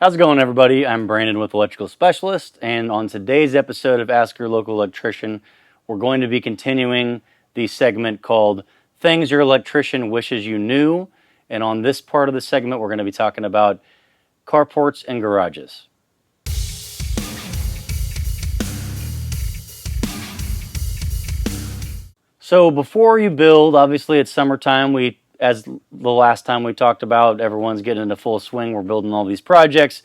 How's it going, everybody? I'm Brandon with Electrical Specialist, and on today's episode of Ask Your Local Electrician, we're going to be continuing the segment called Things Your Electrician Wishes You Knew. And on this part of the segment, we're going to be talking about carports and garages. So before you build, obviously it's summertime. As the last time we talked about, everyone's getting into full swing. We're building all these projects.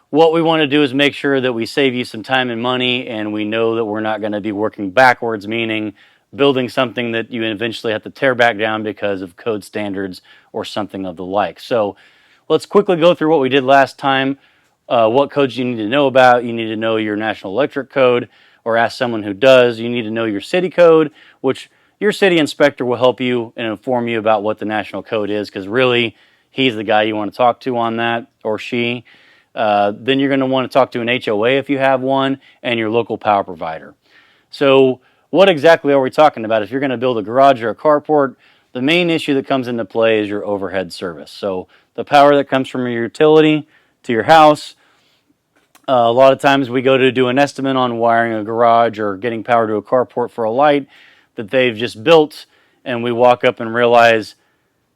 What we want to do is make sure that we save you some time and money, and we know that we're not going to be working backwards, meaning building something that you eventually have to tear back down because of code standards or something of the like. So let's quickly go through what we did last time. What codes you need to know about. You need to know your National Electric Code, or ask someone who does. You need to know your city code, which your city inspector will help you and inform you about what the national code is, because really he's the guy you want to talk to on that, or she. Then you're going to want to talk to an HOA if you have one, and your local power provider. So what exactly are we talking about? If you're going to build a garage or a carport, the main issue that comes into play is your overhead service. So the power that comes from your utility to your house. A lot of times we go to do an estimate on wiring a garage or getting power to a carport for a light that they've just built, and we walk up and realize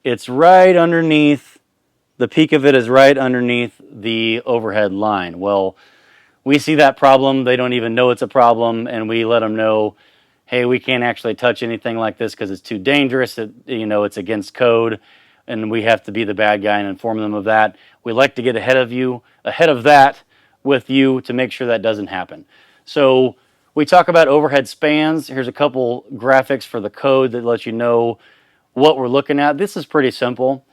it's right underneath, the peak of it is right underneath the overhead line. Well, we see that problem, they don't even know it's a problem, and we let them know, hey, we can't actually touch anything like this because it's too dangerous, it's against code, and we have to be the bad guy and inform them of that. We like to get ahead of that with you to make sure that doesn't happen. So we talk about overhead spans. Here's a couple graphics for the code that let you know what we're looking at. This is pretty simple.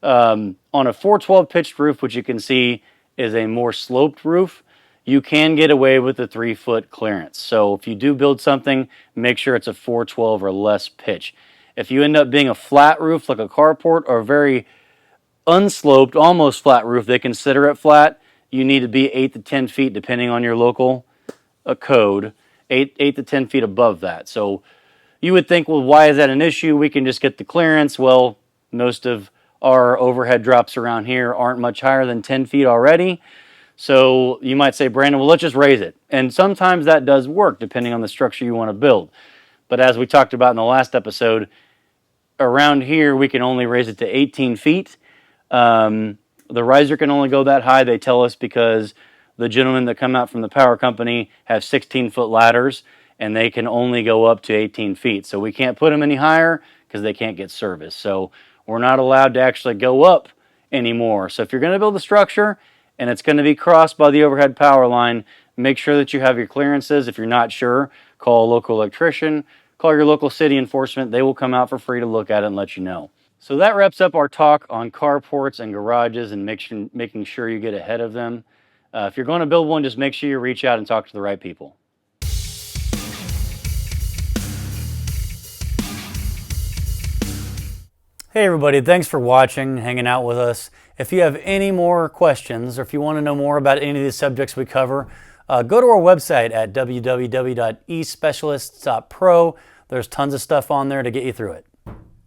On a 412 pitched roof, which you can see is a more sloped roof, you can get away with a 3-foot clearance. So if you do build something, make sure it's a 412 or less pitch. If you end up being a flat roof like a carport, or a very unsloped, almost flat roof, they consider it flat, you need to be 8 to 10 feet, depending on your local code, 8 to 10 feet above that. So you would think, well, why is that an issue? We can just get the clearance. Well, most of our overhead drops around here aren't much higher than 10 feet already. So you might say, Brandon, well, let's just raise it. And sometimes that does work, depending on the structure you want to build. But as we talked about in the last episode, around here, we can only raise it to 18 feet. The riser can only go that high, they tell us, because the gentlemen that come out from the power company have 16-foot ladders, and they can only go up to 18 feet. So we can't put them any higher because they can't get service. So we're not allowed to actually go up anymore. So if you're going to build a structure and it's going to be crossed by the overhead power line, make sure that you have your clearances. If you're not sure, call a local electrician, call your local city enforcement. They will come out for free to look at it and let you know. So that wraps up our talk on carports and garages and making sure you get ahead of them. If you're going to build one, just make sure you reach out and talk to the right people. Hey everybody, thanks for watching, hanging out with us. If you have any more questions, or if you want to know more about any of these subjects we cover, go to our website at www.especialists.pro. There's tons of stuff on there to get you through it.